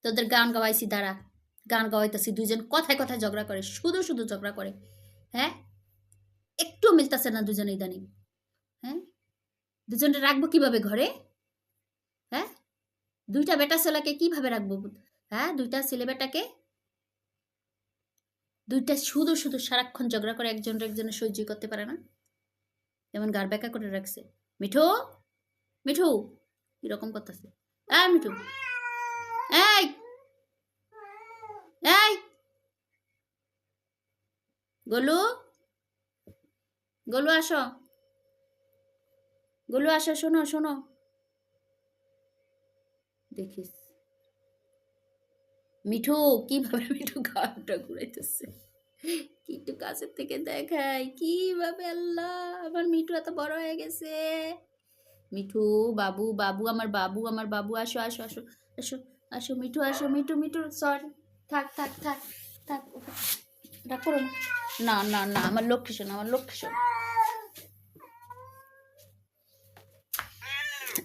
তোদের গান গাওয়াইছি, দাঁড়া, গান গাওয়াইতেছি। দুজন কথায় কথায় ঝগড়া করে, শুধু শুধু ঝগড়া করে। হ্যাঁ, একটু মিলতেছে না দুজনে ইদানিং। হ্যাঁ, দুজনে রাখবো কিভাবে ঘরে? হ্যাঁ, দুইটা বেটা ছেলেকে কিভাবে রাখবো? হ্যাঁ, দুইটা ছেলে বেটাকে, দুইটা শুধু শুধু সারাক্ষণ ঝগড়া করে, একজনের সহ্য করতে পারে না। যেমন গার বেকা করে রাখছে। মিঠু, মিঠু এরকম করতেছে। মিঠু, এই এই গোলু, গোলু আসো, গোলু আসো, শোনো শোনো। দেখিস মিঠু কিভাবে মিঠু গানটা ঘুরাইতেছে, একটু কাছের থেকে দেখাই কিভাবে। আল্লাহ, আমার মিঠু এত বড় হয়ে গেছে। মিঠু বাবু, বাবু আমার বাবু, আমার বাবু, আসো আসো আসো আসো আসো মিঠু, আসো মিঠু, মিঠু সরি, থাক থাক থাক থাক, ওটা করো না, না না, আমার লক্ষ্মী শোনা, আমার লক্ষ্মী শোনা,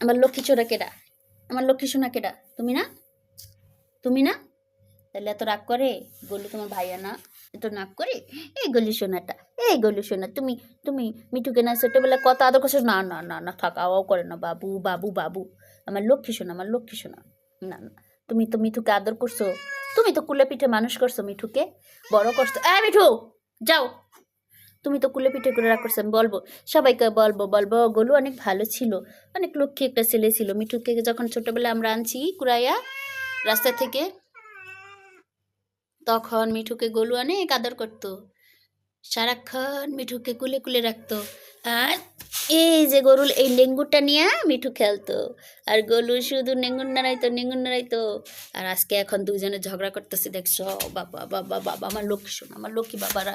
আমার লক্ষ্মী চোরা কেডা? আমার লক্ষ্মী শোনা কেডা? তুমি না? তুমি না? তাহলে এত রাগ করে? গলু তোমার ভাইয়া না? এত রাগ করে? এই গলু সোনাটা, এই গলু সোনা, তুমি তুমি মিঠুকে না ছোটবেলায় কত আদর করছো? না না না না, থাক, আওয়াও করে না, বাবু বাবু বাবু, আমার লক্ষ্মী সোনা, আমার লক্ষ্মী সোনা। না না, তুমি তো মিঠুকে আদর করছো, তুমি তো কুলে পিঠে মানুষ করছো মিঠুকে, বড় করছো। মিঠু যাও, তুমি তো কুলে পিঠে করে রাগ করছো। আমি বলবো, সবাইকে বলবো, বলবো গলু অনেক ভালো ছিল, অনেক লক্ষ্মী একটা ছেলে ছিল। মিঠুকে যখন ছোটবেলায় আমরা আনছি কুড়াইয়া রাস্তা থেকে, তখন মিঠুকে গলু অনেক আদর করতো, সারাক্ষণ মিঠুকে কুলে কুলে রাখতো। আর এই যে গরুল এই লেঙ্গুরটা নিয়ে মিঠু খেলতো, আর গলু শুধু নেঙ্গুর নাড়াইতো, নেঙ্গুর নাড়াইতো। আর আজকে এখন দুজনে ঝগড়া করতেছে, দেখছো? বাবা বাবা বাবা, আমার লক্ষ্মী সোনা, আমার লক্ষ্মী বাবারা,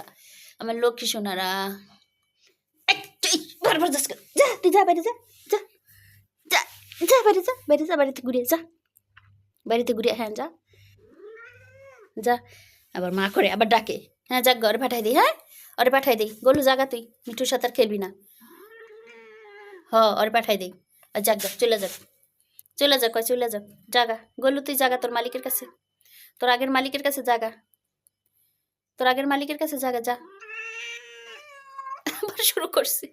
আমার লক্ষ্মী সোনারা। বারবার যাস কেন? যা, তুই যা, বাইরে যা, যা যা, যা বাইরে যা, বাইরে যা, বাড়িতে ঘুরিয়ে যা, বাড়িতে ঘুরিয়ে, হ্যাঁ যা যা। আবার মা করে আবার ডাকে, হ্যাঁ যাক, ঘরে পাঠাই দিই, হ্যাঁ ওরে পাঠাই দিই। গলু জাগা, তুই মিঠুর সাথে আর খেলবি না। ওরে পাঠাই দিই, আর যাক, যা, চলে যাক, চলে যাক, চলে যাক, জাগা গলু, তুই জাগা তোর মালিকের কাছে, তোর আগের মালিকের কাছে জাগা, তোর আগের মালিকের কাছে জাগা, যা। আবার শুরু করছি।